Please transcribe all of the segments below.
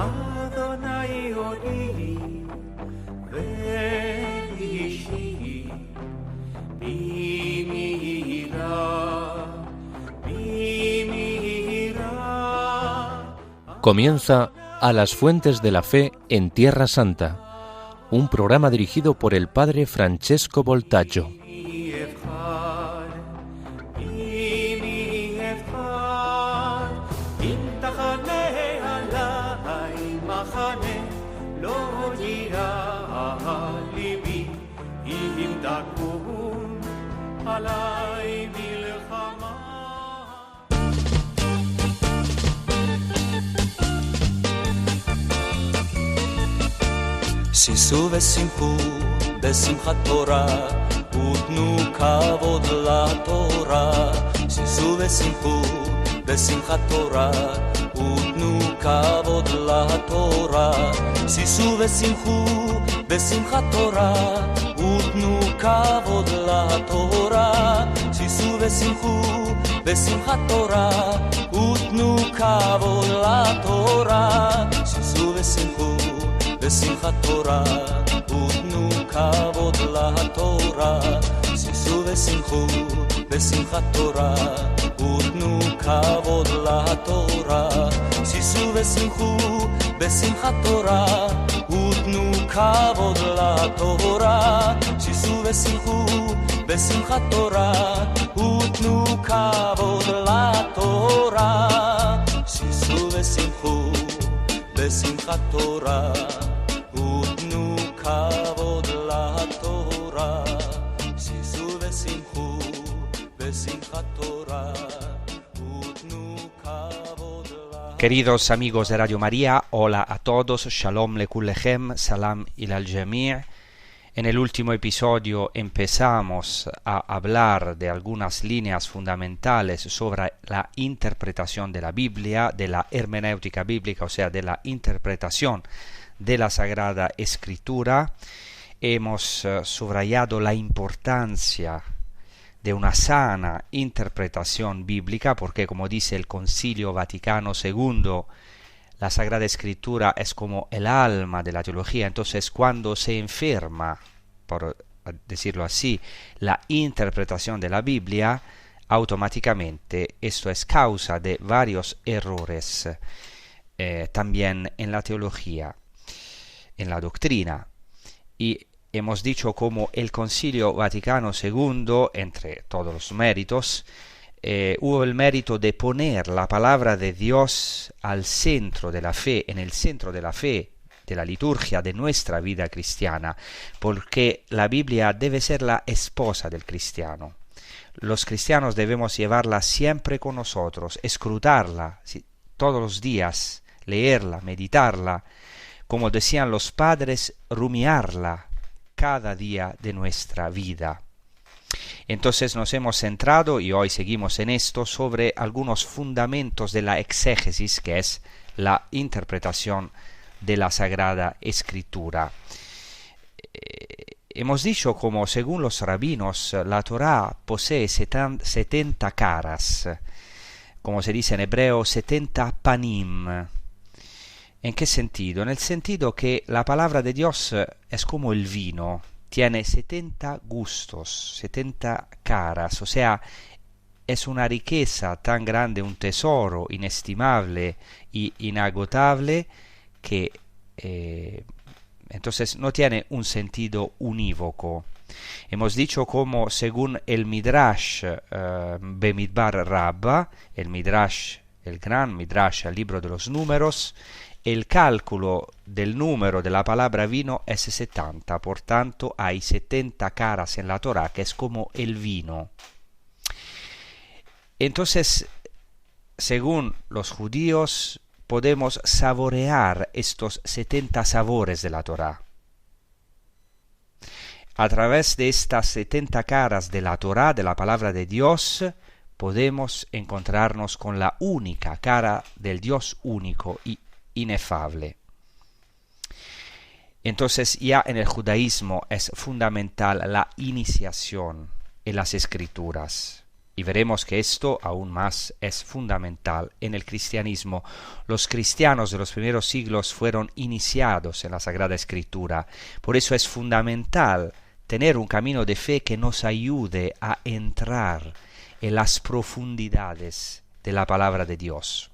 Adonai Odi Ve'ishi Bimira. Comienza A las Fuentes de la Fe en Tierra Santa, un programa dirigido por el padre Francesco Voltaggio. שישו ושמחו בשמחת תורה ותנו כבוד לתורה. שישו ושמחו בשמחת תורה ותנו כבוד לתורה. שישו ושמחו בשמחת תורה ותנו כבוד לתורה. שישו ושמחו בשמחת תורה ותנו כבוד לתורה. שישו ושמחו בשמחת תורה ותנו כבוד לתורה. שישו ושמחו בשמחת תורה ותנו כבוד לתורה. שישו ושמחו בשמחת תורה ותנו כבוד לתורה. שישו ושמחו בשמחת תורה ותנו כבוד לתורה. שישו ושמחו בשמחת תורה ותנו כבוד לתורה. שישו ושמחו בשמחת תורה ותנו כבוד לתורה. Queridos amigos de Radio María, hola a todos, Shalom lekulechem, Salam ilal Jami'. En el último episodio empezamos a hablar de algunas líneas fundamentales sobre la interpretación de la Biblia, de la hermenéutica bíblica, o sea, de la interpretación de la Sagrada Escritura. Hemos subrayado la importancia de una sana interpretación bíblica, porque como dice el Concilio Vaticano II, la Sagrada Escritura es como el alma de la teología. Entonces, cuando se enferma, por decirlo así, la interpretación de la Biblia, automáticamente esto es causa de varios errores también en la teología, en la doctrina. Y hemos dicho como el Concilio Vaticano II, entre todos los méritos, hubo el mérito de poner la palabra de Dios al centro de la fe, en el centro de la fe, de la liturgia, de nuestra vida cristiana, porque la Biblia debe ser la esposa del cristiano. Los cristianos debemos llevarla siempre con nosotros, escrutarla todos los días, leerla, meditarla, como decían los padres, rumiarla cada día de nuestra vida. Entonces nos hemos centrado, y hoy seguimos en esto, sobre algunos fundamentos de la exégesis, que es la interpretación de la Sagrada Escritura. Hemos dicho como según los rabinos la Torá posee 70 caras, como se dice en hebreo 70 panim. ¿En qué sentido? En el sentido que la palabra de Dios es como el vino, tiene 70 gustos, 70 caras, o sea, es una riqueza tan grande, un tesoro inestimable y inagotable que entonces no tiene un sentido unívoco. Hemos dicho como según el Midrash Bemidbar Rabba, el Midrash, el gran Midrash, el libro de los números, el cálculo del número de la palabra vino es 70, por tanto hay 70 caras en la Torá, que es como el vino. Entonces, según los judíos, podemos saborear estos 70 sabores de la Torá. A través de estas 70 caras de la Torá, de la palabra de Dios, podemos encontrarnos con la única cara del Dios único y inefable. Entonces ya en el judaísmo es fundamental la iniciación en las escrituras. Y veremos que esto aún más es fundamental en el cristianismo. Los cristianos de los primeros siglos fueron iniciados en la Sagrada Escritura. Por eso es fundamental tener un camino de fe que nos ayude a entrar en las profundidades de la palabra de Dios.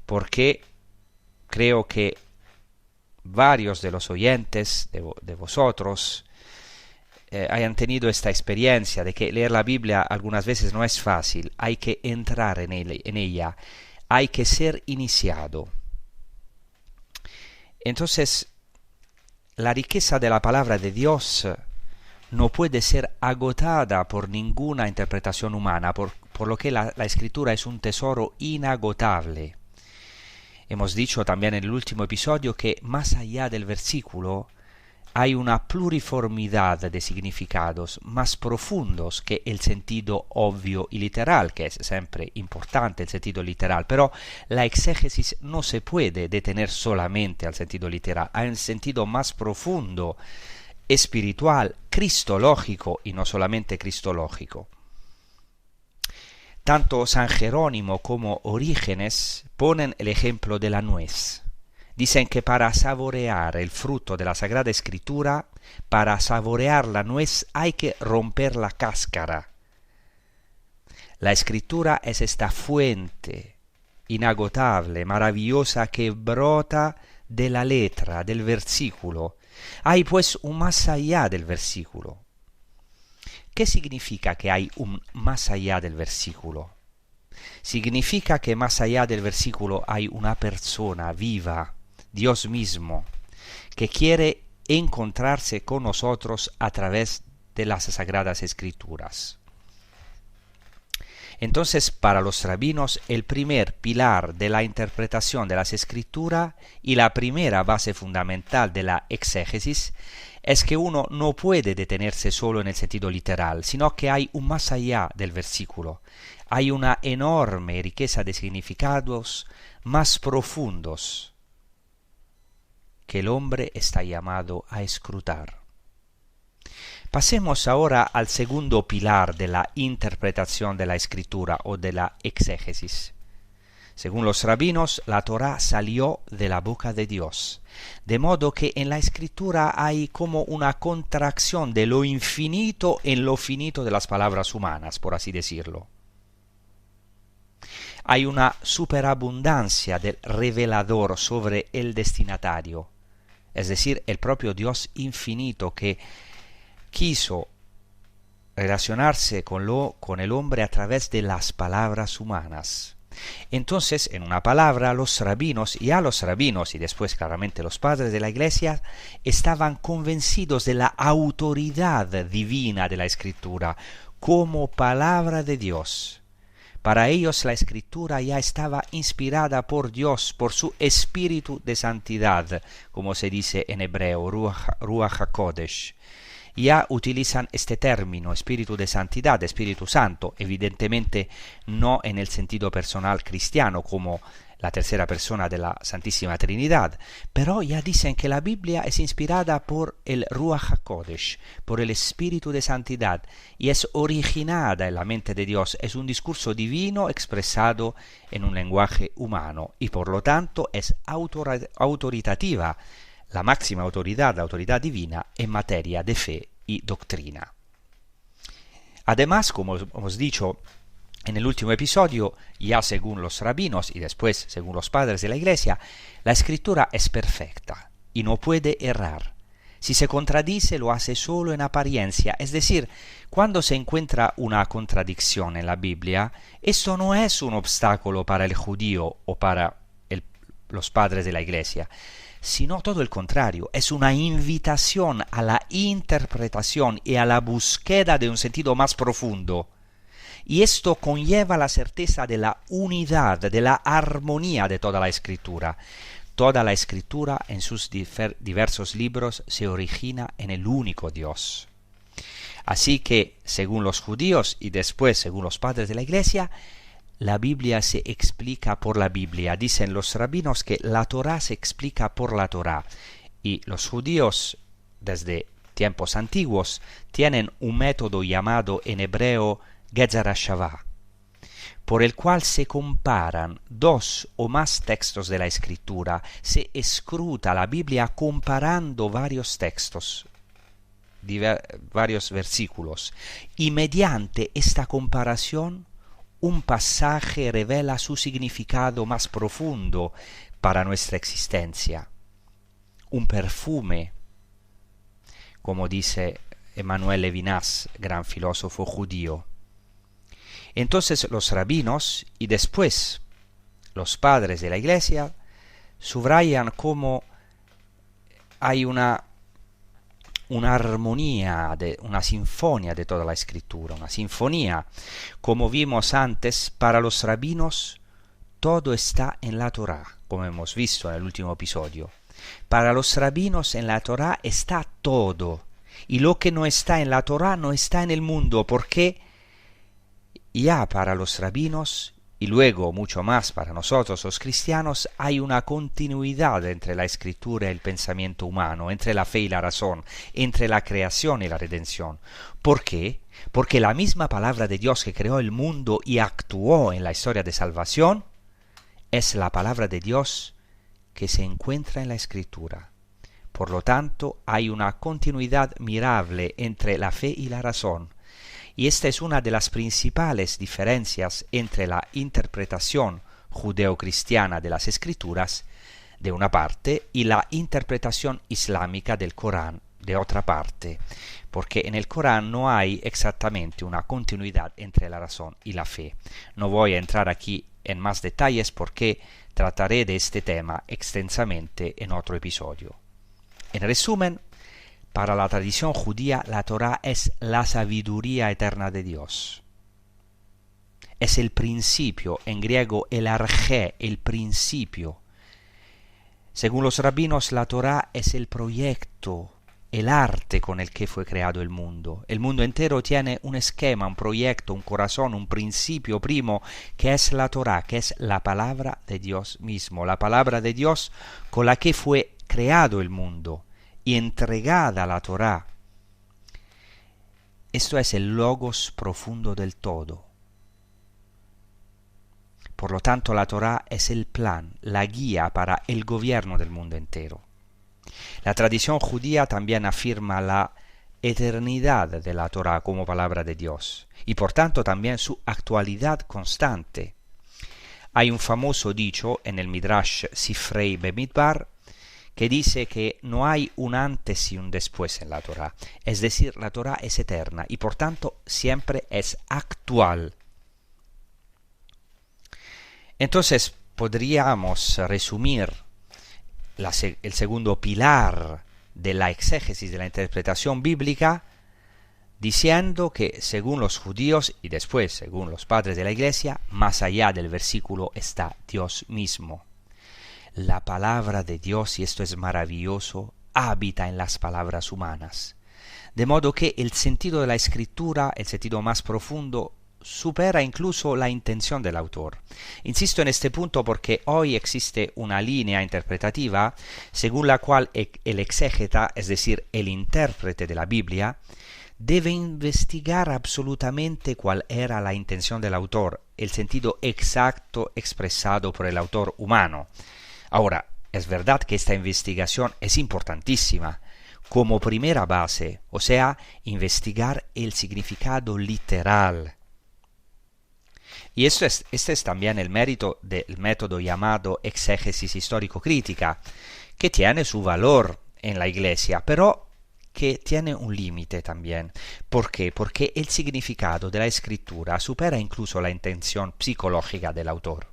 Porque creo que varios de los oyentes de vosotros hayan tenido esta experiencia de que leer la Biblia algunas veces no es fácil, hay que entrar en ella, hay que ser iniciado. Entonces, la riqueza de la palabra de Dios no puede ser agotada por ninguna interpretación humana, por lo que la Escritura es un tesoro inagotable. Hemos dicho también en el último episodio que más allá del versículo hay una pluriformidad de significados más profundos que el sentido obvio y literal, que es siempre importante el sentido literal, pero la exégesis no se puede detener solamente al sentido literal, hay un sentido más profundo, espiritual, cristológico y no solamente cristológico. Tanto San Jerónimo como Orígenes ponen el ejemplo de la nuez. Dicen que para saborear el fruto de la Sagrada Escritura, para saborear la nuez hay que romper la cáscara. La Escritura es esta fuente inagotable, maravillosa, que brota de la letra, del versículo. Hay pues un más allá del versículo. ¿Qué significa que hay un más allá del versículo? Significa que más allá del versículo hay una persona viva, Dios mismo, que quiere encontrarse con nosotros a través de las Sagradas Escrituras. Entonces, para los rabinos, el primer pilar de la interpretación de las Escrituras y la primera base fundamental de la exégesis es que uno no puede detenerse solo en el sentido literal, sino que hay un más allá del versículo. Hay una enorme riqueza de significados más profundos que el hombre está llamado a escrutar. Pasemos ahora al segundo pilar de la interpretación de la Escritura o de la exégesis. Según los rabinos, la Torá salió de la boca de Dios, de modo que en la Escritura hay como una contracción de lo infinito en lo finito de las palabras humanas, por así decirlo. Hay una superabundancia del revelador sobre el destinatario, es decir, el propio Dios infinito que quiso relacionarse con el hombre a través de las palabras humanas. Entonces, en una palabra, los rabinos y después claramente los padres de la Iglesia estaban convencidos de la autoridad divina de la Escritura como palabra de Dios. Para ellos la Escritura ya estaba inspirada por Dios, por su espíritu de santidad, como se dice en hebreo, Ruach HaKodesh. Ya utilizan este término, espíritu de santidad, Espíritu Santo, evidentemente no en el sentido personal cristiano como la tercera persona de la Santísima Trinidad, pero ya dicen que la Biblia es inspirada por el Ruach HaKodesh, por el espíritu de santidad, y es originada en la mente de Dios, es un discurso divino expresado en un lenguaje humano, y por lo tanto es autoritativa, la máxima autoridad, la autoridad divina en materia de fe y doctrina. Además, como hemos dicho en el último episodio, ya según los rabinos y después según los padres de la Iglesia, la Escritura es perfecta y no puede errar. Si se contradice, lo hace solo en apariencia, es decir, cuando se encuentra una contradicción en la Biblia, esto no es un obstáculo para el judío o para los padres de la Iglesia, sino todo el contrario, es una invitación a la interpretación y a la búsqueda de un sentido más profundo. Y esto conlleva la certeza de la unidad, de la armonía de toda la Escritura. Toda la Escritura en sus diversos libros se origina en el único Dios. Así que, según los judíos y después según los padres de la Iglesia, la Biblia se explica por la Biblia. Dicen los rabinos que la Torá se explica por la Torá. Y los judíos, desde tiempos antiguos, tienen un método llamado en hebreo Gezer HaShavah, por el cual se comparan dos o más textos de la Escritura, se escruta la Biblia comparando varios textos, varios versículos, y mediante esta comparación un pasaje revela su significado más profundo para nuestra existencia, un perfume, como dice Emmanuel Levinas, gran filósofo judío. Entonces los rabinos y después los padres de la Iglesia subrayan cómo hay una armonía, una sinfonía de toda la Escritura, una sinfonía. Como vimos antes, para los rabinos todo está en la Torá, como hemos visto en el último episodio. Para los rabinos en la Torá está todo, y lo que no está en la Torá no está en el mundo, porque ya para los rabinos, y luego mucho más para nosotros los cristianos, hay una continuidad entre la Escritura y el pensamiento humano, entre la fe y la razón, entre la creación y la redención. ¿Por qué? Porque la misma palabra de Dios que creó el mundo y actuó en la historia de salvación, es la palabra de Dios que se encuentra en la Escritura. Por lo tanto, hay una continuidad mirable entre la fe y la razón. Y esta es una de las principales diferencias entre la interpretación judeocristiana de las Escrituras, de una parte, y la interpretación islámica del Corán, de otra parte, porque en el Corán no hay exactamente una continuidad entre la razón y la fe. No voy a entrar aquí en más detalles porque trataré de este tema extensamente en otro episodio. En resumen, para la tradición judía, la Torá es la sabiduría eterna de Dios. Es el principio, en griego el arjé, el principio. Según los rabinos, la Torá es el proyecto, el arte con el que fue creado el mundo. El mundo entero tiene un esquema, un proyecto, un corazón, un principio primo, que es la Torá, que es la palabra de Dios mismo, la palabra de Dios con la que fue creado el mundo y entregada la Torá. Esto es el logos profundo del todo. Por lo tanto, la Torá es el plan, la guía para el gobierno del mundo entero. La tradición judía también afirma la eternidad de la Torá como palabra de Dios y por tanto también su actualidad constante. Hay un famoso dicho en el Midrash Sifrei Bemidbar que dice que no hay un antes y un después en la Torá. Es decir, la Torá es eterna y por tanto siempre es actual. Entonces podríamos resumir el segundo pilar de la exégesis de la interpretación bíblica diciendo que según los judíos y después según los padres de la Iglesia, más allá del versículo está Dios mismo. La palabra de Dios, y esto es maravilloso, habita en las palabras humanas. De modo que el sentido de la Escritura, el sentido más profundo, supera incluso la intención del autor. Insisto en este punto porque hoy existe una línea interpretativa según la cual el exégeta, es decir, el intérprete de la Biblia, debe investigar absolutamente cuál era la intención del autor, el sentido exacto expresado por el autor humano. Ahora, es verdad que esta investigación es importantísima como primera base, o sea, investigar el significado literal. Y este es también el mérito del método llamado exégesis histórico-crítica, que tiene su valor en la Iglesia, pero que tiene un límite también. ¿Por qué? Porque el significado de la Escritura supera incluso la intención psicológica del autor.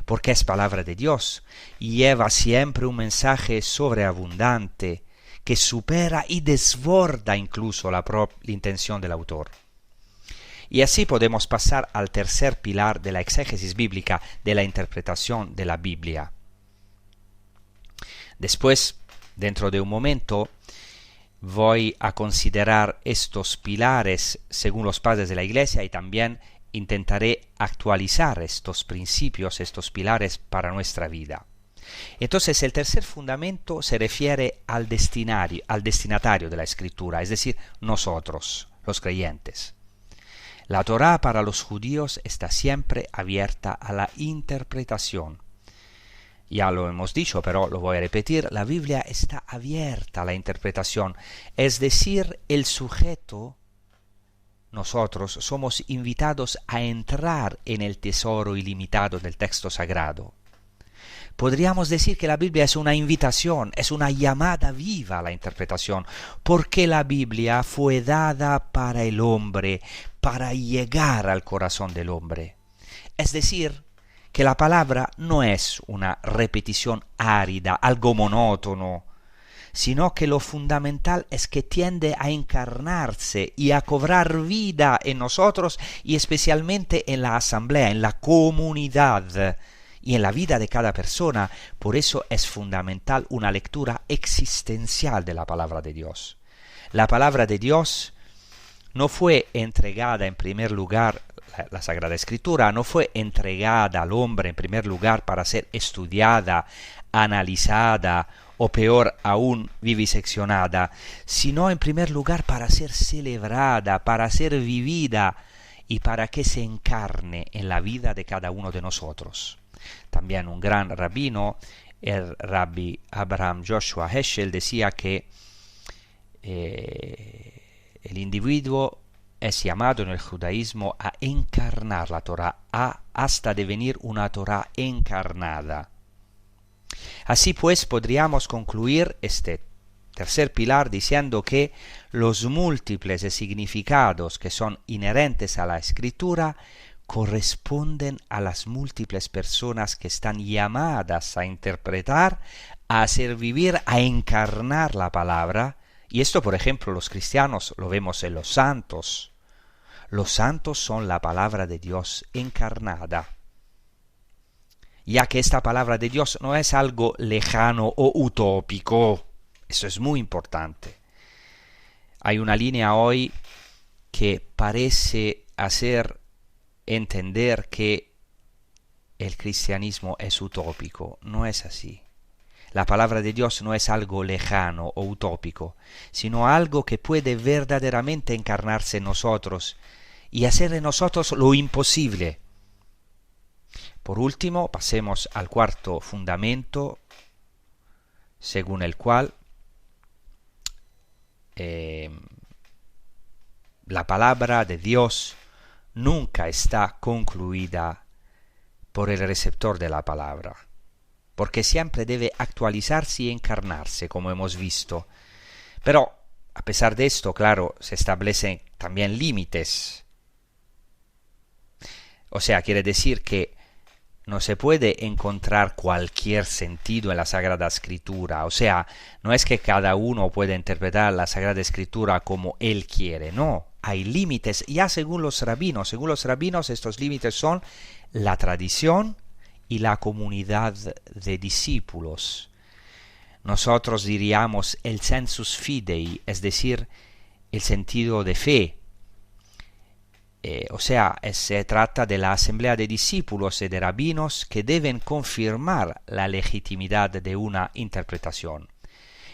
Porque es palabra de Dios y lleva siempre un mensaje sobreabundante que supera y desborda incluso la intención del autor. Y así podemos pasar al tercer pilar de la exégesis bíblica, de la interpretación de la Biblia. Después, dentro de un momento, voy a considerar estos pilares según los padres de la Iglesia y también intentaré actualizar estos principios, estos pilares para nuestra vida. Entonces el tercer fundamento se refiere al destinatario de la escritura, es decir, nosotros, los creyentes. La Torá para los judíos está siempre abierta a la interpretación. Ya lo hemos dicho, pero lo voy a repetir, la Biblia está abierta a la interpretación, es decir, el sujeto, nosotros somos invitados a entrar en el tesoro ilimitado del texto sagrado. Podríamos decir que la Biblia es una invitación, es una llamada viva a la interpretación, porque la Biblia fue dada para el hombre, para llegar al corazón del hombre. Es decir, que la palabra no es una repetición árida, algo monótono, sino que lo fundamental es que tiende a encarnarse y a cobrar vida en nosotros y especialmente en la asamblea, en la comunidad y en la vida de cada persona. Por eso es fundamental una lectura existencial de la palabra de Dios. La palabra de Dios no fue entregada en primer lugar, la Sagrada Escritura no fue entregada al hombre en primer lugar para ser estudiada, analizada o peor aún viviseccionada, sino en primer lugar para ser celebrada, para ser vivida y para que se encarne en la vida de cada uno de nosotros. También un gran rabino, el rabbi Abraham Joshua Heschel, decía que el individuo es llamado en el judaísmo a encarnar la Torá, hasta devenir una Torá encarnada. Así pues, podríamos concluir este tercer pilar diciendo que los múltiples significados que son inherentes a la Escritura corresponden a las múltiples personas que están llamadas a interpretar, a hacer vivir, a encarnar la palabra. Y esto, por ejemplo, los cristianos lo vemos en los santos. Los santos son la palabra de Dios encarnada, ya que esta palabra de Dios no es algo lejano o utópico. Eso es muy importante. Hay una línea hoy que parece hacer entender que el cristianismo es utópico. No es así. La palabra de Dios no es algo lejano o utópico, sino algo que puede verdaderamente encarnarse en nosotros y hacer de nosotros lo imposible. Por último, pasemos al cuarto fundamento, según el cual la palabra de Dios nunca está concluida por el receptor de la palabra, porque siempre debe actualizarse y encarnarse, como hemos visto. Pero, a pesar de esto, claro, se establecen también límites. O sea, quiere decir que no se puede encontrar cualquier sentido en la Sagrada Escritura. O sea, no es que cada uno puede interpretar la Sagrada Escritura como él quiere. No, hay límites. Ya según los rabinos. Según los rabinos, estos límites son la tradición y la comunidad de discípulos. Nosotros diríamos el sensus fidei, es decir, el sentido de fe. O sea, se trata de la asamblea de discípulos y de rabinos que deben confirmar la legitimidad de una interpretación.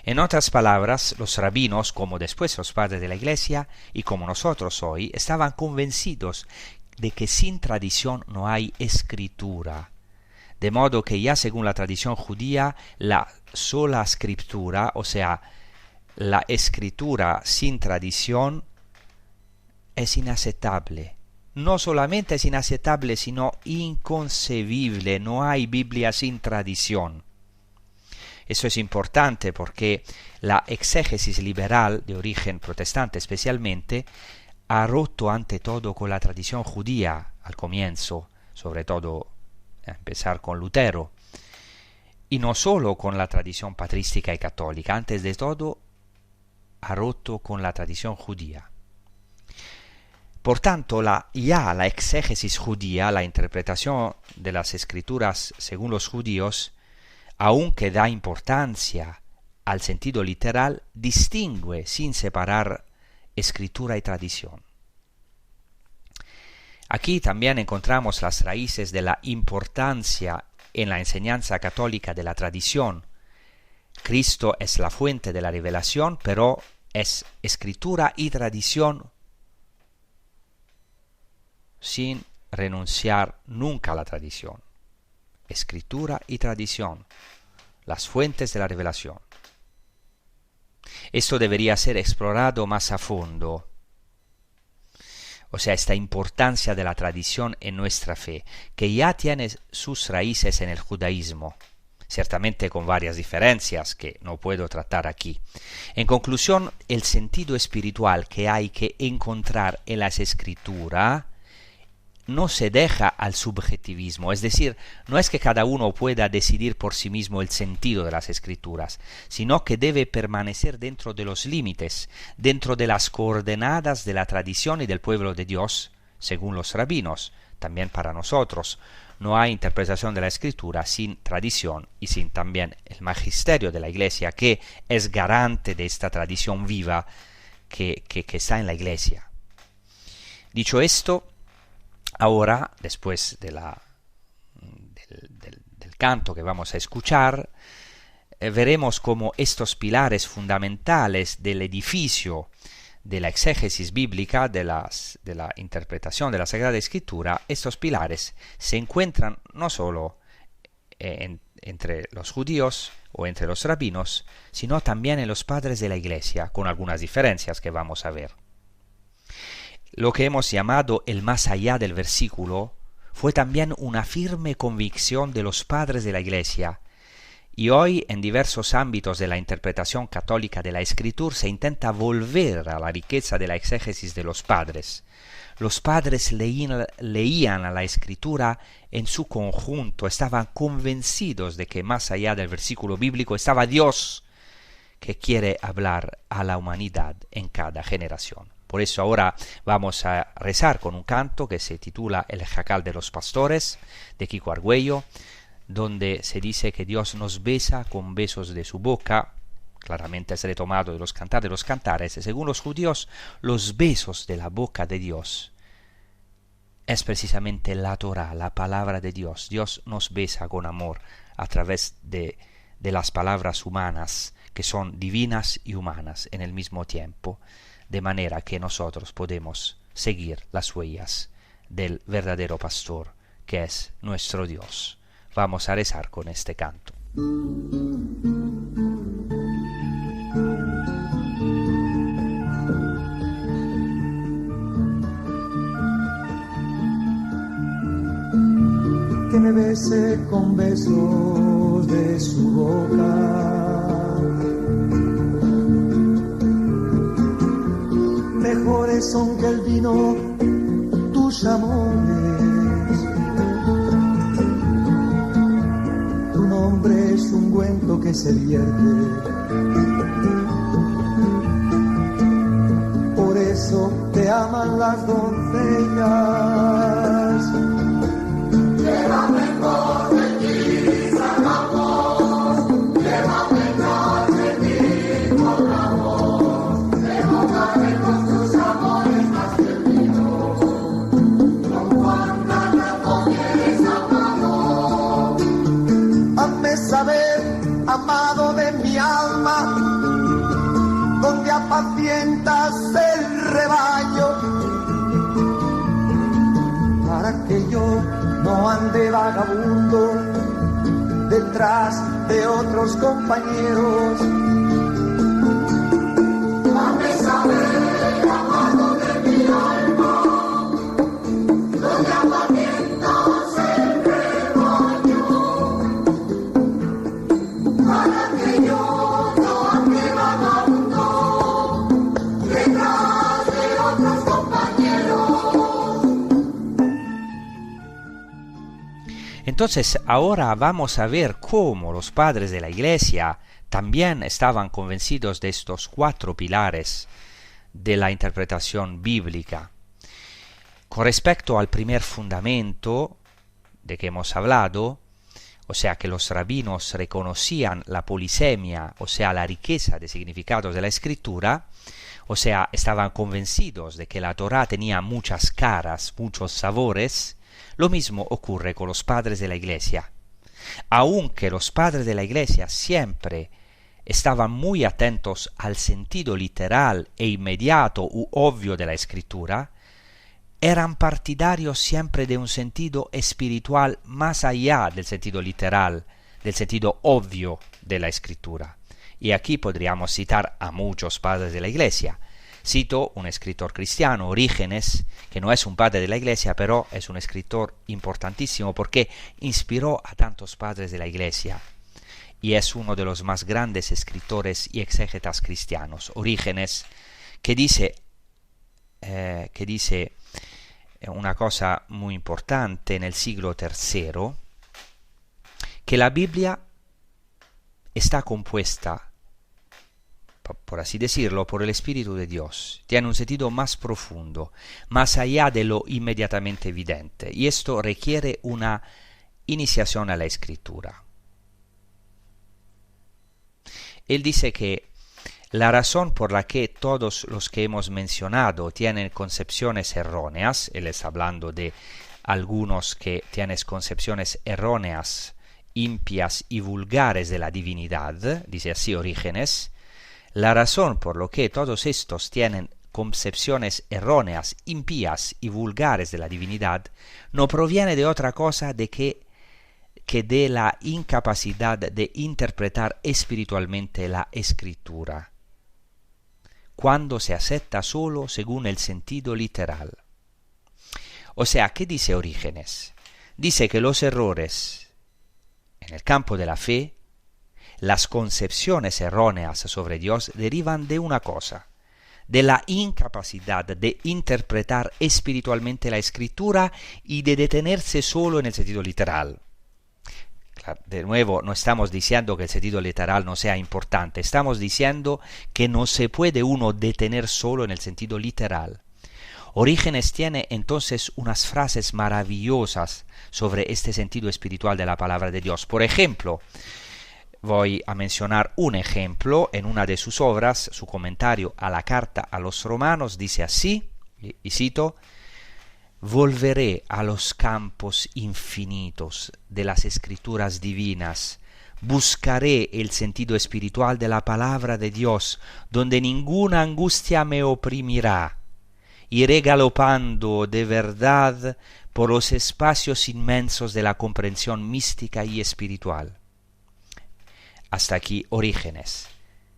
En otras palabras, los rabinos, como después los padres de la Iglesia y como nosotros hoy, estaban convencidos de que sin tradición no hay escritura. De modo que ya según la tradición judía, la sola escritura, o sea, la escritura sin tradición, es inaceptable. No solamente es inaceptable, sino inconcebible. No hay Biblia sin tradición. Eso es importante porque la exégesis liberal, de origen protestante especialmente, ha roto ante todo con la tradición judía al comienzo, sobre todo a empezar con Lutero, y no solo con la tradición patrística y católica, antes de todo ha roto con la tradición judía. Por tanto, la exégesis judía, la interpretación de las escrituras según los judíos, aunque da importancia al sentido literal, distingue sin separar escritura y tradición. Aquí también encontramos las raíces de la importancia en la enseñanza católica de la tradición, Cristo es la fuente de la revelación, pero es escritura y tradición sin renunciar nunca a la tradición. Escritura y tradición, las fuentes de la revelación. Esto debería ser explorado más a fondo. O sea, esta importancia de la tradición en nuestra fe, que ya tiene sus raíces en el judaísmo, ciertamente con varias diferencias que no puedo tratar aquí. En conclusión, el sentido espiritual que hay que encontrar en las escrituras no se deja al subjetivismo, es decir, no es que cada uno pueda decidir por sí mismo el sentido de las escrituras, sino que debe permanecer dentro de los límites, dentro de las coordenadas de la tradición y del pueblo de Dios, según los rabinos. También para nosotros no hay interpretación de la escritura sin tradición y sin también el magisterio de la Iglesia, que es garante de esta tradición viva que está en la Iglesia. Dicho esto, ahora, después de del canto que vamos a escuchar, veremos cómo estos pilares fundamentales del edificio de la exégesis bíblica, de la interpretación de la Sagrada Escritura, estos pilares se encuentran no solo entre los judíos o entre los rabinos, sino también en los padres de la Iglesia, con algunas diferencias que vamos a ver. Lo que hemos llamado el más allá del versículo fue también una firme convicción de los padres de la Iglesia, y hoy en diversos ámbitos de la interpretación católica de la Escritura se intenta volver a la riqueza de la exégesis de los padres. Los padres leían a la Escritura en su conjunto, estaban convencidos de que más allá del versículo bíblico estaba Dios, que quiere hablar a la humanidad en cada generación. Por eso ahora vamos a rezar con un canto que se titula El Jacal de los Pastores, de Kiko Argüello, donde se dice que Dios nos besa con besos de su boca. Claramente es retomado de los Cantares de los Cantares. Y según los judíos, los besos de la boca de Dios es precisamente la Torá, la palabra de Dios. Dios nos besa con amor a través de las palabras humanas, que son divinas y humanas en el mismo tiempo, de manera que nosotros podemos seguir las huellas del verdadero pastor, que es nuestro Dios. Vamos a rezar con este canto. Que me bese con besos de su boca, mejores son que el vino tus amores. Tu nombre es ungüento que se vierte, por eso te aman las doncellas. Llévame por de ti, salvamos, llévame por de ti, volvamos, devórame con tus amores más que el vino, con cuántas razones amado. Hazme saber, amado de mi alma, donde apacientas el rebaño, para que yo no ande vagabundo detrás de otros compañeros. Dame saber, amado de mi alma, donde apacientas el rebaño, para que yo no ande vagabundo detrás de otros compañeros. Entonces, ahora vamos a ver cómo los padres de la Iglesia también estaban convencidos de estos 4 pilares de la interpretación bíblica. Con respecto al primer fundamento de que hemos hablado, o sea que los rabinos reconocían la polisemia, o sea la riqueza de significados de la Escritura, o sea estaban convencidos de que la Torá tenía muchas caras, muchos sabores. Lo mismo ocurre con los padres de la Iglesia. Aunque los padres de la Iglesia siempre estaban muy atentos al sentido literal e inmediato u obvio de la Escritura, eran partidarios siempre de un sentido espiritual más allá del sentido literal, del sentido obvio de la Escritura. Y aquí podríamos citar a muchos padres de la Iglesia. Cito un escritor cristiano, Orígenes, que no es un padre de la Iglesia, pero es un escritor importantísimo porque inspiró a tantos padres de la Iglesia y es uno de los más grandes escritores y exégetas cristianos. Orígenes, que dice una cosa muy importante en el siglo III, que la Biblia está compuesta, por así decirlo, por el Espíritu de Dios. Tiene un sentido más profundo, más allá de lo inmediatamente evidente, y esto requiere una iniciación a la Escritura. Él dice que la razón por la que todos los que hemos mencionado tienen concepciones erróneas, él está hablando de algunos que tienen concepciones erróneas, impias y vulgares de la divinidad, dice así Orígenes, la razón por la que todos estos tienen concepciones erróneas, impías y vulgares de la divinidad, no proviene de otra cosa que de la incapacidad de interpretar espiritualmente la Escritura, cuando se acepta solo según el sentido literal. O sea, ¿qué dice Orígenes? Dice que los errores en el campo de la fe, las concepciones erróneas sobre Dios derivan de una cosa, de la incapacidad de interpretar espiritualmente la Escritura y de detenerse solo en el sentido literal. De nuevo, no estamos diciendo que el sentido literal no sea importante, estamos diciendo que no se puede uno detener solo en el sentido literal. Orígenes tiene entonces unas frases maravillosas sobre este sentido espiritual de la palabra de Dios. Por ejemplo, voy a mencionar un ejemplo en una de sus obras, su comentario a la carta a los romanos, dice así, y cito: «Volveré a los campos infinitos de las escrituras divinas, buscaré el sentido espiritual de la palabra de Dios, donde ninguna angustia me oprimirá. Iré galopando de verdad por los espacios inmensos de la comprensión mística y espiritual». Hasta aquí Orígenes.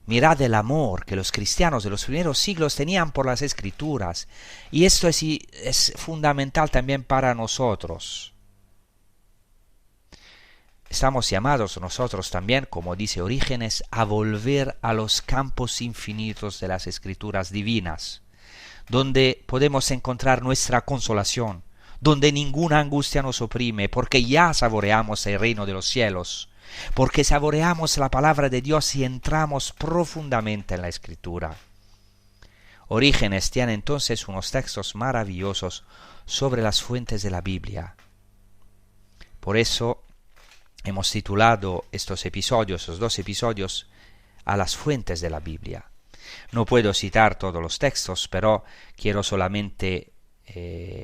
Mirad el amor que los cristianos de los primeros siglos tenían por las Escrituras, y esto es fundamental también para nosotros. Estamos llamados nosotros también, como dice Orígenes, a volver a los campos infinitos de las Escrituras divinas, donde podemos encontrar nuestra consolación, donde ninguna angustia nos oprime, porque ya saboreamos el reino de los cielos, porque saboreamos la palabra de Dios y entramos profundamente en la Escritura. Orígenes tiene entonces unos textos maravillosos sobre las fuentes de la Biblia. Por eso hemos titulado estos dos episodios, a las fuentes de la Biblia. No puedo citar todos los textos, pero quiero solamente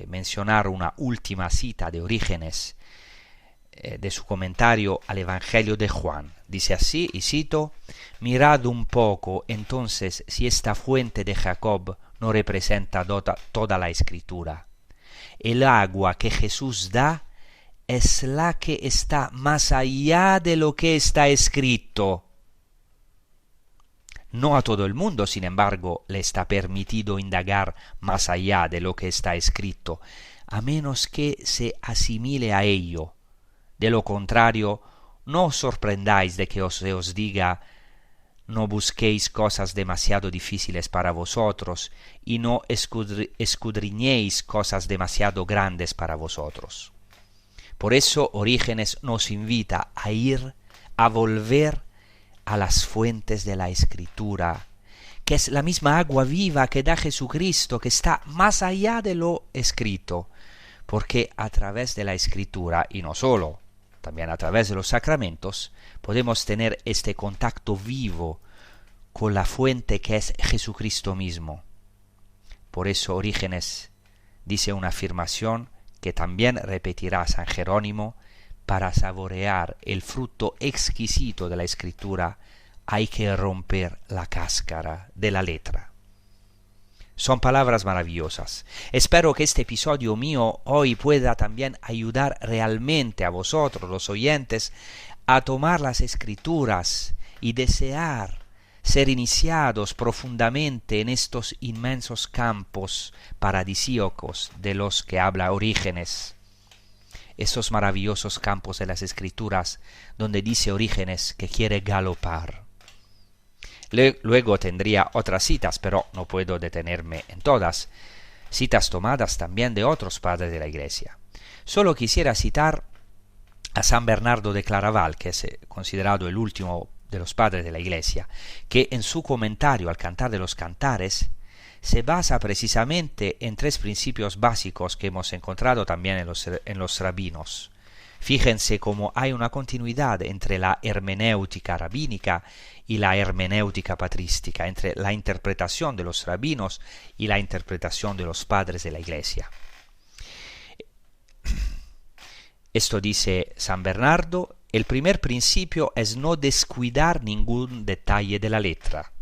mencionar una última cita de Orígenes, de su comentario al Evangelio de Juan. Dice así, y cito: «Mirad un poco entonces si esta fuente de Jacob no representa toda la Escritura. El agua que Jesús da es la que está más allá de lo que está escrito. No a todo el mundo, sin embargo, le está permitido indagar más allá de lo que está escrito, a menos que se asimile a ello. De lo contrario, no os sorprendáis de que se os diga: no busquéis cosas demasiado difíciles para vosotros, y no escudriñéis cosas demasiado grandes para vosotros». Por eso Orígenes nos invita a volver a las fuentes de la Escritura, que es la misma agua viva que da Jesucristo, que está más allá de lo escrito, porque a través de la Escritura, y no solo, también a través de los sacramentos, podemos tener este contacto vivo con la fuente que es Jesucristo mismo. Por eso Orígenes dice una afirmación que también repetirá San Jerónimo: para saborear el fruto exquisito de la escritura, hay que romper la cáscara de la letra. Son palabras maravillosas. Espero que este episodio mío hoy pueda también ayudar realmente a vosotros, los oyentes, a tomar las escrituras y desear ser iniciados profundamente en estos inmensos campos paradisíacos de los que habla Orígenes. Esos maravillosos campos de las escrituras donde dice Orígenes que quiere galopar. Luego tendría otras citas, pero no puedo detenerme en todas. Citas tomadas también de otros padres de la Iglesia. Solo quisiera citar a San Bernardo de Claraval, que es considerado el último de los padres de la Iglesia, que en su comentario al Cantar de los Cantares se basa precisamente en tres principios básicos que hemos encontrado también en los rabinos. Fíjense cómo hay una continuidad entre la hermenéutica rabínica y la hermenéutica patrística, entre la interpretación de los rabinos y la interpretación de los padres de la Iglesia. Esto dice San Bernardo: el primer principio es no descuidar ningún detalle de la letra.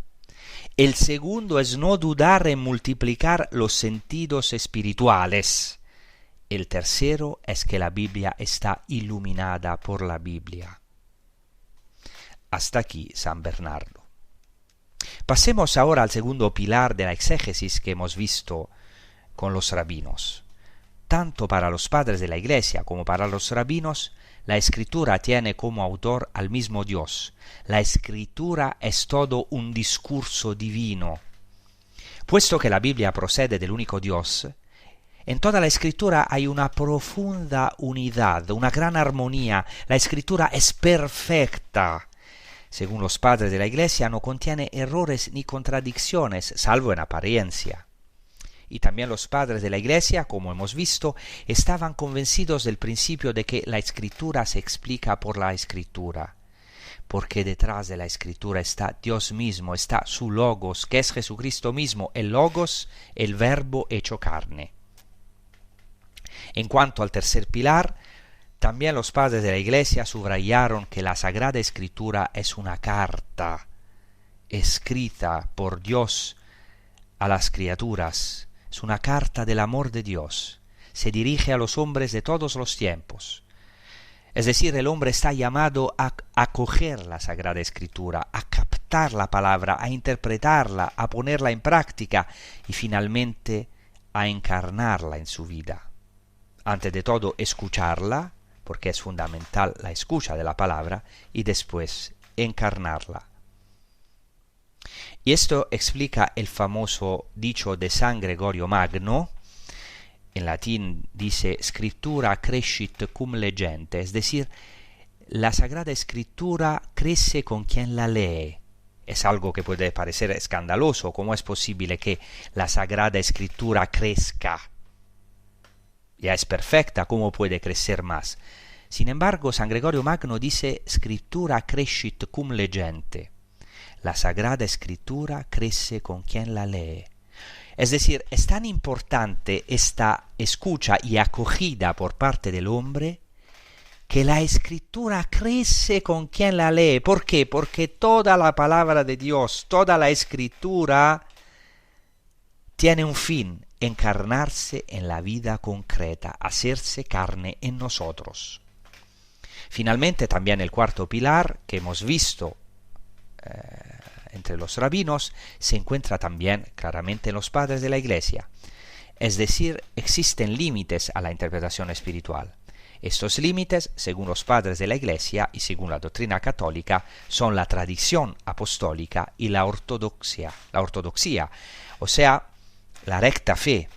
El segundo es no dudar en multiplicar los sentidos espirituales. El tercero es que la Biblia está iluminada por la Biblia. Hasta aquí San Bernardo. Pasemos ahora al segundo pilar de la exégesis que hemos visto con los rabinos. Tanto para los padres de la Iglesia como para los rabinos, la Escritura tiene como autor al mismo Dios. La Escritura es todo un discurso divino. Puesto que la Biblia procede del único Dios, en toda la Escritura hay una profunda unidad, una gran armonía. La Escritura es perfecta. Según los padres de la Iglesia, no contiene errores ni contradicciones, salvo en apariencia. Y también los padres de la Iglesia, como hemos visto, estaban convencidos del principio de que la Escritura se explica por la Escritura, porque detrás de la Escritura está Dios mismo, está su Logos, que es Jesucristo mismo, el Logos, el Verbo hecho carne. En cuanto al tercer pilar, también los padres de la Iglesia subrayaron que la Sagrada Escritura es una carta escrita por Dios a las criaturas. Es una carta del amor de Dios. Se dirige a los hombres de todos los tiempos. Es decir, el hombre está llamado a acoger la Sagrada Escritura, a captar la palabra, a interpretarla, a ponerla en práctica y finalmente a encarnarla en su vida. Antes de todo, escucharla, porque es fundamental la escucha de la palabra, y después encarnarla. Y esto explica el famoso dicho de San Gregorio Magno. En latín dice Scriptura crescit cum legente, es decir, la Sagrada Escritura crece con quien la lee. Es algo que puede parecer escandaloso. ¿Cómo es posible que la Sagrada Escritura crezca? Ya es perfecta, ¿cómo puede crecer más? Sin embargo, San Gregorio Magno dice Scriptura crescit cum legente. La Sagrada Escritura crece con quien la lee. Es decir, es tan importante esta escucha y acogida por parte del hombre que la Escritura crece con quien la lee. ¿Por qué? Porque toda la palabra de Dios, toda la Escritura tiene un fin: encarnarse en la vida concreta, hacerse carne en nosotros. Finalmente, también el cuarto pilar que hemos visto entre los rabinos se encuentra también claramente en los padres de la Iglesia. Es decir, existen límites a la interpretación espiritual. Estos límites, según los padres de la Iglesia y según la doctrina católica, son la tradición apostólica y la ortodoxia, o sea, la recta fe.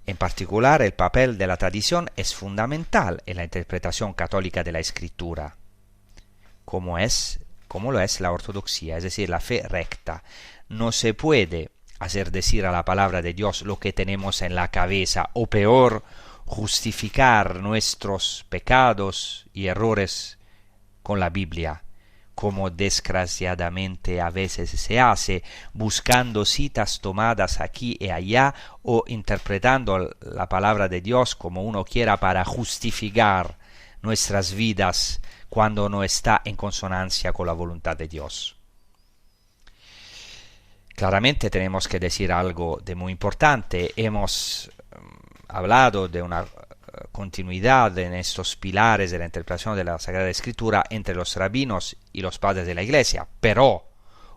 En particular, el papel de la tradición es fundamental en la interpretación católica de la Escritura, como lo es la ortodoxia, es decir, la fe recta. No se puede hacer decir a la palabra de Dios lo que tenemos en la cabeza, o peor, justificar nuestros pecados y errores con la Biblia, como desgraciadamente a veces se hace, buscando citas tomadas aquí y allá o interpretando la palabra de Dios como uno quiera para justificar nuestras vidas cuando no está en consonancia con la voluntad de Dios. Claramente tenemos que decir algo de muy importante. Hemos hablado de una continuidad en estos pilares de la interpretación de la Sagrada Escritura entre los rabinos y los padres de la Iglesia, pero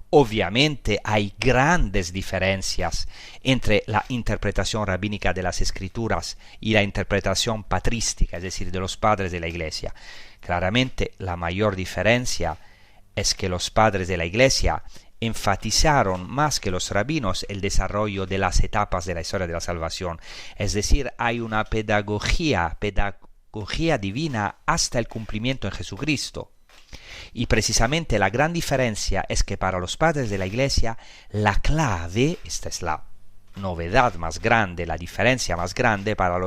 obviamente hay grandes diferencias entre la interpretación rabínica de las Escrituras y la interpretación patrística, es decir, de los padres de la Iglesia. Claramente la mayor diferencia es que los padres de la Iglesia enfatizaron más que los rabinos el desarrollo de las etapas de la historia de la salvación. Es decir, hay una pedagogía divina hasta el cumplimiento en Jesucristo. Y precisamente la gran diferencia es que para los padres de la Iglesia la clave, esta es la novedad más grande, la diferencia más grande para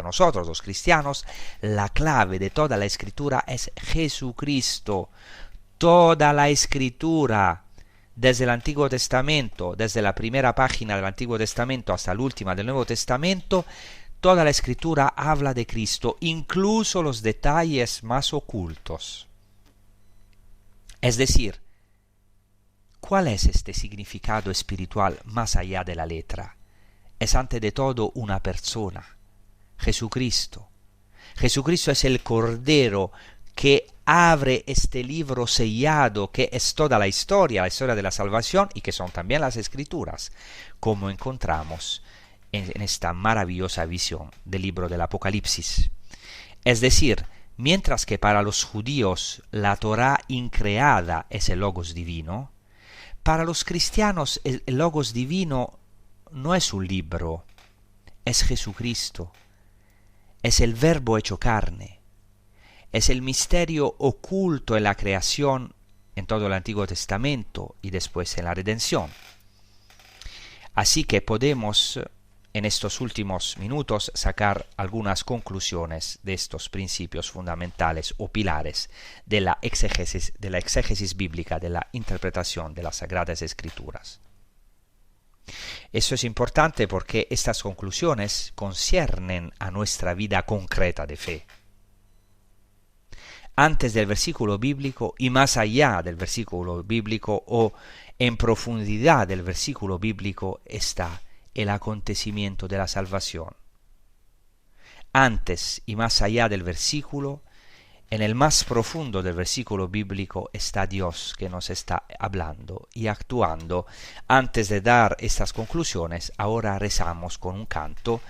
nosotros los cristianos, la clave de toda la Escritura es Jesucristo. Toda la Escritura, desde el Antiguo Testamento, desde la primera página del Antiguo Testamento hasta la última del Nuevo Testamento, toda la Escritura habla de Cristo, incluso los detalles más ocultos. Es decir, ¿cuál es este significado espiritual más allá de la letra? Es ante de todo una persona, Jesucristo. Jesucristo es el Cordero que abre este libro sellado que es toda la historia de la salvación y que son también las Escrituras, como encontramos en esta maravillosa visión del libro del Apocalipsis. Es decir, mientras que para los judíos la Torá increada es el Logos divino, para los cristianos el Logos divino no es un libro, es Jesucristo, es el Verbo hecho carne. Es el misterio oculto en la creación en todo el Antiguo Testamento y después en la redención. Así que podemos en estos últimos minutos sacar algunas conclusiones de estos principios fundamentales o pilares de la exégesis bíblica, de la interpretación de las Sagradas Escrituras. Eso es importante porque estas conclusiones conciernen a nuestra vida concreta de fe. Antes del versículo bíblico y más allá del versículo bíblico o en profundidad del versículo bíblico está el acontecimiento de la salvación. Antes y más allá del versículo, en el más profundo del versículo bíblico está Dios que nos está hablando y actuando. Antes de dar estas conclusiones, ahora rezamos con un canto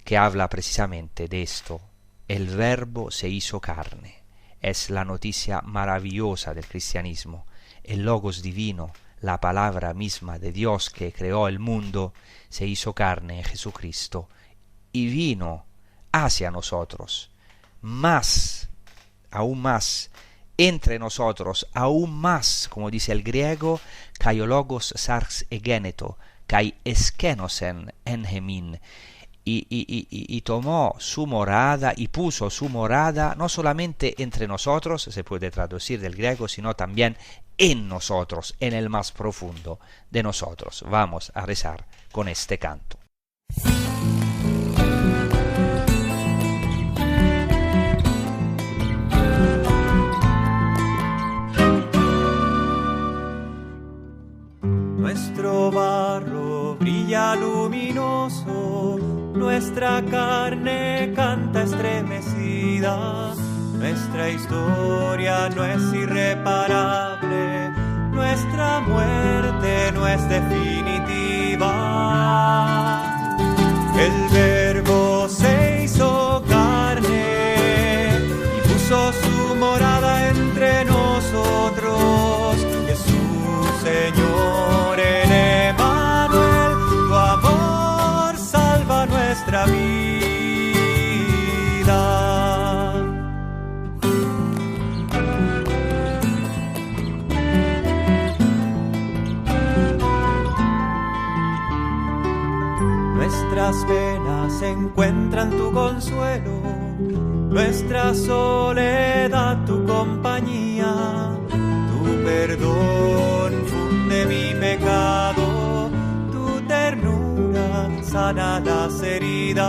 que habla precisamente de esto. El Verbo se hizo carne. Es la noticia maravillosa del cristianismo. El Logos divino, la palabra misma de Dios que creó el mundo, se hizo carne en Jesucristo y vino hacia nosotros, aún más, entre nosotros, aún más, como dice el griego, kai o logos sarx egeneto, kai eskenosen en hemin, y tomó su morada y puso su morada no solamente entre nosotros, se puede traducir del griego, sino también en nosotros, en el más profundo de nosotros. Vamos a rezar con este canto. Nuestro barro brilla luminoso, nuestra carne canta estremecida, nuestra historia no es irreparable, nuestra muerte no es definitiva. El Verbo se hizo carne y puso su morada entre nosotros. Jesús, Señor, en Emmanuel, tu amor salva nuestra vida. Nuestras penas encuentran tu consuelo, nuestra soledad tu compañía, tu perdón funde mi pecado, tu ternura sana las heridas.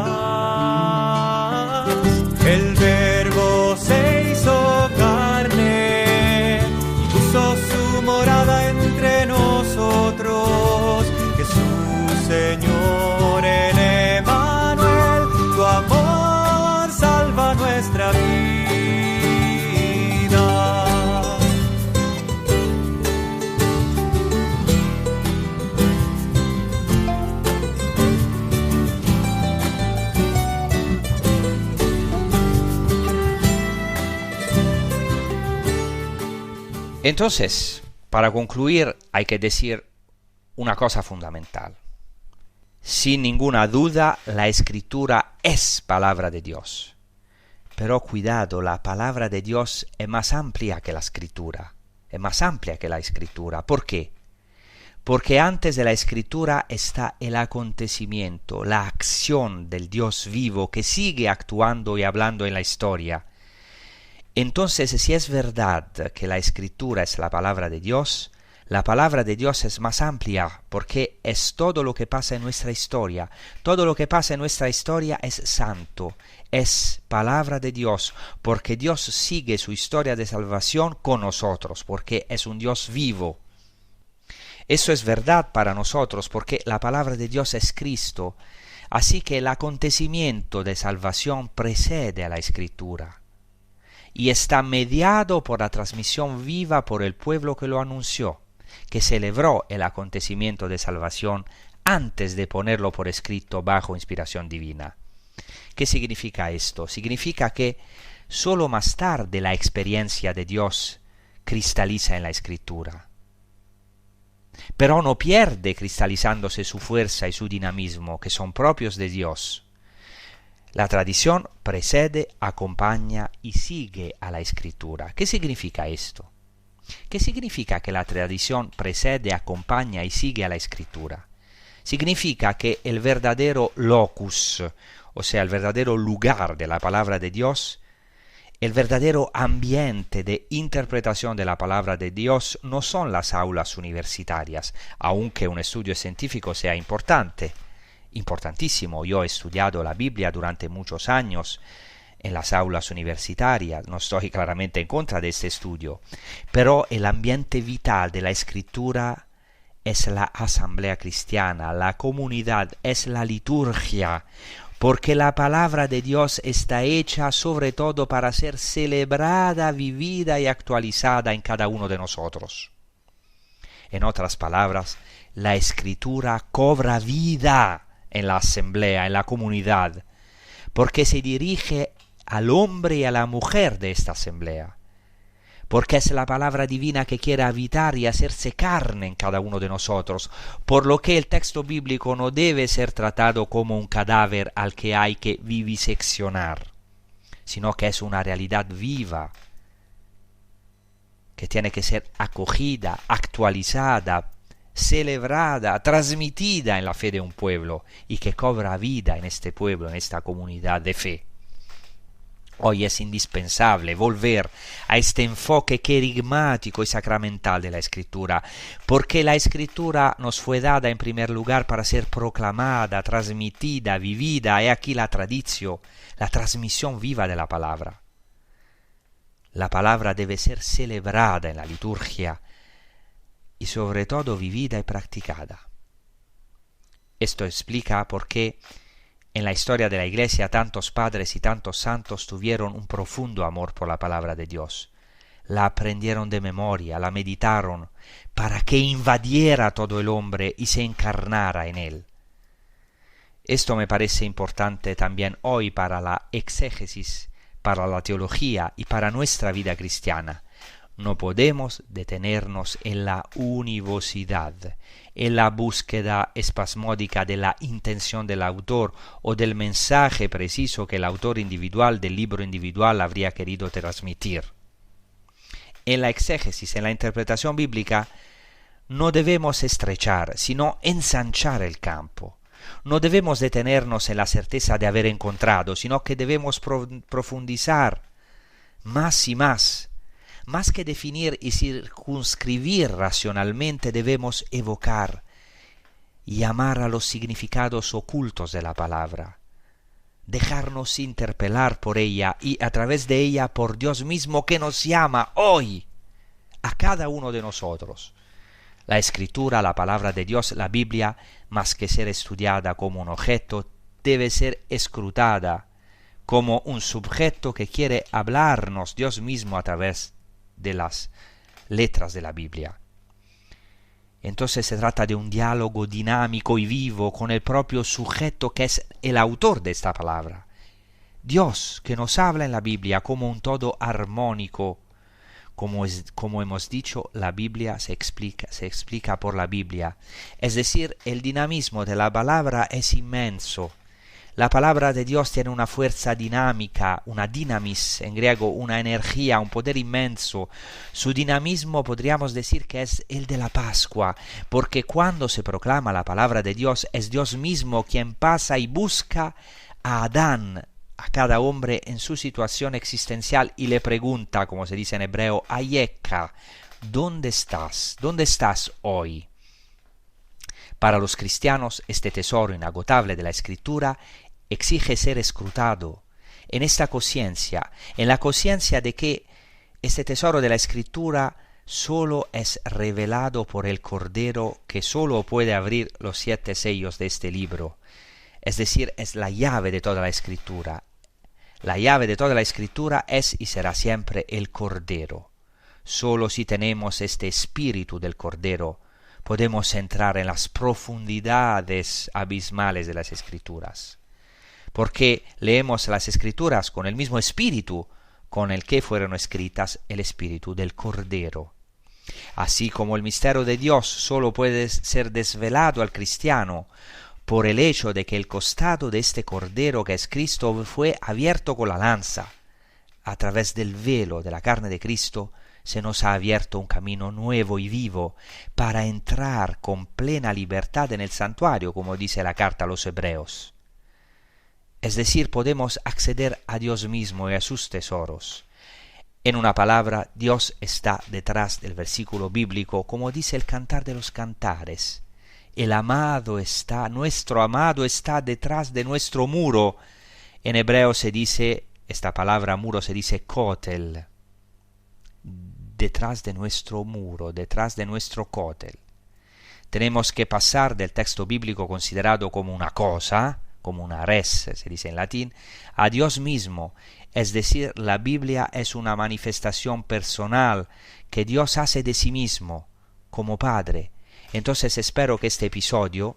El Verbo se Entonces, para concluir, hay que decir una cosa fundamental. Sin ninguna duda, la Escritura es palabra de Dios. Pero cuidado, la palabra de Dios es más amplia que la Escritura. Es más amplia que la Escritura. ¿Por qué? Porque antes de la Escritura está el acontecimiento, la acción del Dios vivo que sigue actuando y hablando en la historia. Entonces, si es verdad que la Escritura es la palabra de Dios, la palabra de Dios es más amplia porque es todo lo que pasa en nuestra historia. Todo lo que pasa en nuestra historia es santo, es palabra de Dios, porque Dios sigue su historia de salvación con nosotros, porque es un Dios vivo. Eso es verdad para nosotros porque la palabra de Dios es Cristo. Así que el acontecimiento de salvación precede a la Escritura y está mediado por la transmisión viva por el pueblo que lo anunció, que celebró el acontecimiento de salvación antes de ponerlo por escrito bajo inspiración divina. ¿Qué significa esto? Significa que solo más tarde la experiencia de Dios cristaliza en la Escritura. Pero no pierde cristalizándose su fuerza y su dinamismo, que son propios de Dios. La tradición precede, acompaña y sigue a la Escritura. ¿Qué significa esto? ¿Qué significa que la tradición precede, acompaña y sigue a la Escritura? Significa que el verdadero locus, o sea, el verdadero lugar de la palabra de Dios, el verdadero ambiente de interpretación de la palabra de Dios no son las aulas universitarias, aunque un estudio científico sea importante, importantísimo. Yo he estudiado la Biblia durante muchos años en las aulas universitarias, no estoy claramente en contra de este estudio, pero el ambiente vital de la Escritura es la asamblea cristiana, la comunidad, es la liturgia, porque la palabra de Dios está hecha sobre todo para ser celebrada, vivida y actualizada en cada uno de nosotros. En otras palabras, la Escritura cobra vida en la asamblea, en la comunidad, porque se dirige al hombre y a la mujer de esta asamblea, porque es la palabra divina que quiere habitar y hacerse carne en cada uno de nosotros, por lo que el texto bíblico no debe ser tratado como un cadáver al que hay que viviseccionar, sino que es una realidad viva, que tiene que ser acogida, actualizada, celebrada, transmitida en la fe de un pueblo, y que cobra vida en este pueblo, en esta comunidad de fe. Hoy es indispensable volver a este enfoque querigmático y sacramental de la Escritura, porque la Escritura nos fue dada en primer lugar para ser proclamada, transmitida, vivida. He aquí la tradición, la transmisión viva de la palabra. La palabra debe ser celebrada en la liturgia y sobre todo vivida y practicada. Esto explica por qué en la historia de la Iglesia tantos padres y tantos santos tuvieron un profundo amor por la palabra de Dios. La aprendieron de memoria, la meditaron, para que invadiera todo el hombre y se encarnara en él. Esto me parece importante también hoy para la exégesis, para la teología y para nuestra vida cristiana. No podemos detenernos en la univocidad, en la búsqueda espasmódica de la intención del autor o del mensaje preciso que el autor individual del libro individual habría querido transmitir. En la exégesis, en la interpretación bíblica, no debemos estrechar, sino ensanchar el campo. No debemos detenernos en la certeza de haber encontrado, sino que debemos profundizar más y más. Más que definir y circunscribir racionalmente, debemos evocar y llamar a los significados ocultos de la palabra, dejarnos interpelar por ella y a través de ella por Dios mismo, que nos llama hoy a cada uno de nosotros. La Escritura, la palabra de Dios, la Biblia, más que ser estudiada como un objeto, debe ser escrutada como un sujeto que quiere hablarnos Dios mismo a través de las letras de la Biblia. Entonces se trata de un diálogo dinámico y vivo con el propio sujeto que es el autor de esta palabra. Dios, que nos habla en la Biblia como un todo armónico, Como hemos dicho, la Biblia se explica por la Biblia. Es decir, el dinamismo de la palabra es inmenso. La palabra de Dios tiene una fuerza dinámica, una dynamis, en griego una energía, un poder inmenso. Su dinamismo podríamos decir que es el de la Pascua, porque cuando se proclama la palabra de Dios es Dios mismo quien pasa y busca a Adán, a cada hombre en su situación existencial, y le pregunta, como se dice en hebreo, Ayeka, ¿dónde estás? ¿Dónde estás hoy? Para los cristianos, este tesoro inagotable de la Escritura exige ser escrutado en esta conciencia, en la conciencia de que este tesoro de la Escritura solo es revelado por el Cordero, que solo puede abrir los 7 sellos de este libro. Es decir, es la llave de toda la Escritura. La llave de toda la Escritura es y será siempre el Cordero. Solo si tenemos este espíritu del Cordero podemos entrar en las profundidades abismales de las Escrituras, porque leemos las Escrituras con el mismo espíritu con el que fueron escritas, el espíritu del Cordero. Así como el misterio de Dios solo puede ser desvelado al cristiano por el hecho de que el costado de este Cordero, que es Cristo, fue abierto con la lanza, a través del velo de la carne de Cristo, se nos ha abierto un camino nuevo y vivo para entrar con plena libertad en el santuario, como dice la carta a los Hebreos. Es decir, podemos acceder a Dios mismo y a sus tesoros. En una palabra, Dios está detrás del versículo bíblico, como dice el Cantar de los Cantares. Nuestro amado está detrás de nuestro muro. En hebreo se dice, esta palabra muro se dice kotel. Detrás de nuestro muro, detrás de nuestro cótel. Tenemos que pasar del texto bíblico considerado como una cosa, como una res, se dice en latín, a Dios mismo. Es decir, la Biblia es una manifestación personal que Dios hace de sí mismo, como Padre. Entonces espero que este episodio,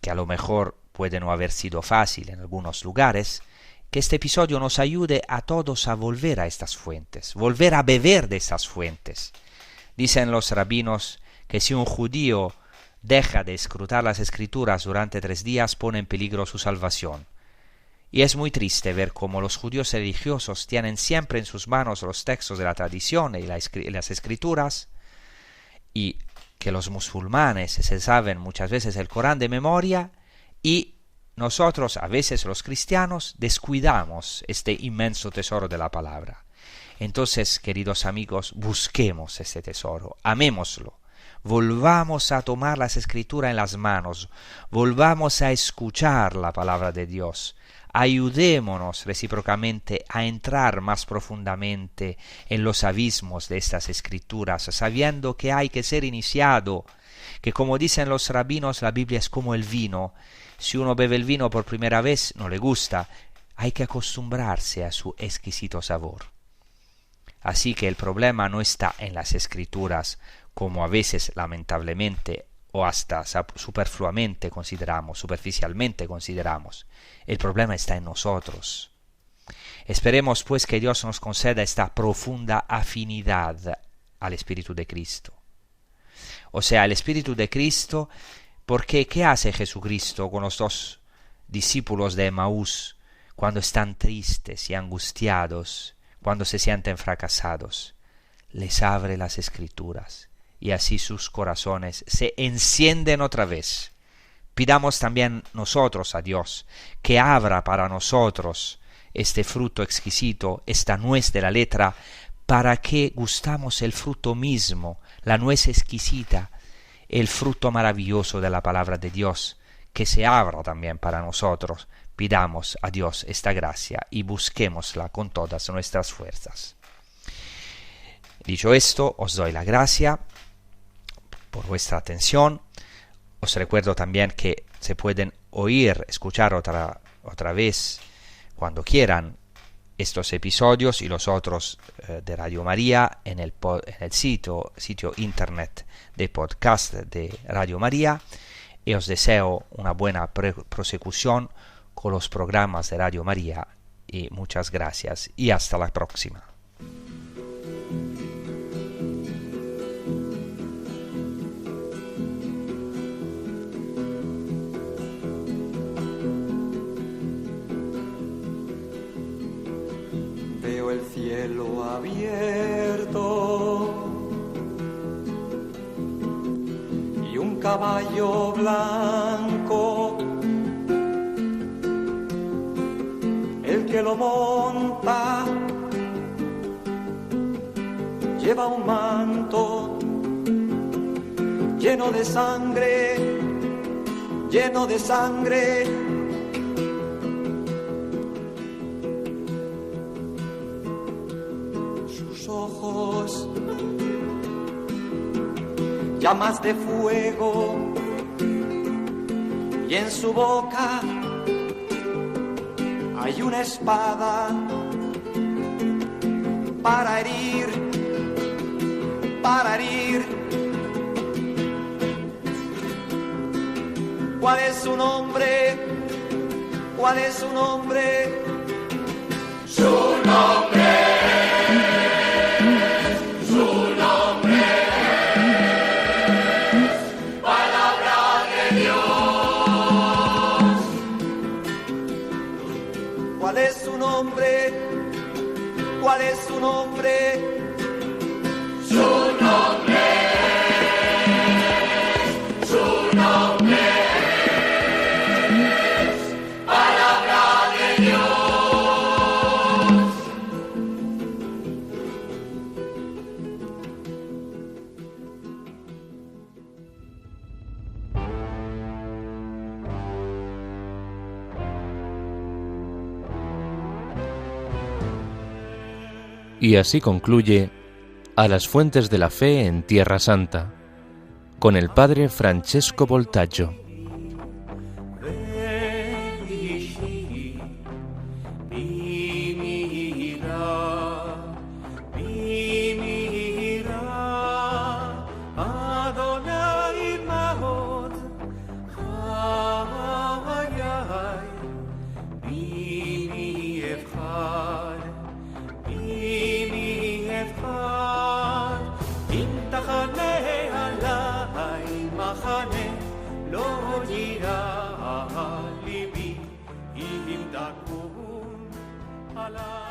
que a lo mejor puede no haber sido fácil en algunos lugares, que este episodio nos ayude a todos a volver a estas fuentes, volver a beber de estas fuentes. Dicen los rabinos que si un judío deja de escrutar las Escrituras durante 3 días, pone en peligro su salvación. Y es muy triste ver cómo los judíos religiosos tienen siempre en sus manos los textos de la tradición y las Escrituras, y que los musulmanes se saben muchas veces el Corán de memoria, y nosotros, a veces los cristianos, descuidamos este inmenso tesoro de la palabra. Entonces, queridos amigos, busquemos este tesoro, amémoslo, volvamos a tomar las Escrituras en las manos, volvamos a escuchar la palabra de Dios, ayudémonos recíprocamente a entrar más profundamente en los abismos de estas Escrituras, sabiendo que hay que ser iniciado, que como dicen los rabinos, la Biblia es como el vino. Si uno bebe el vino por primera vez, no le gusta, hay que acostumbrarse a su exquisito sabor. Así que el problema no está en las Escrituras, como a veces lamentablemente o hasta superficialmente consideramos. El problema está en nosotros. Esperemos pues que Dios nos conceda esta profunda afinidad al Espíritu de Cristo. O sea, el Espíritu de Cristo. Porque, ¿qué hace Jesucristo con los 2 discípulos de Emaús cuando están tristes y angustiados, cuando se sienten fracasados? Les abre las Escrituras y así sus corazones se encienden otra vez. Pidamos también nosotros a Dios que abra para nosotros este fruto exquisito, esta nuez de la letra, para que gustamos el fruto mismo, la nuez exquisita, el fruto maravilloso de la palabra de Dios, que se abra también para nosotros. Pidamos a Dios esta gracia y busquémosla con todas nuestras fuerzas. Dicho esto, os doy la gracia por vuestra atención. Os recuerdo también que se pueden escuchar otra vez cuando quieran estos episodios y los otros de Radio María en el sitio internet de podcast de Radio María, y os deseo una buena prosecución con los programas de Radio María y muchas gracias y hasta la próxima. cielo abierto y un caballo blanco, el que lo monta lleva un manto lleno de sangre, lleno de sangre. Sus ojos, llamas de fuego, y en su boca hay una espada para herir, para herir. ¿Cuál es su nombre? ¿Cuál es su nombre? Su nombre, su nombre es palabra de Dios. ¿Cuál es su nombre? ¿Cuál es su nombre? Su nombre, su nombre es palabra de Dios. Y así concluye A las fuentes de la fe en Tierra Santa, con el padre Francesco Voltaggio. לא יירא ליבי אם תקום עליי.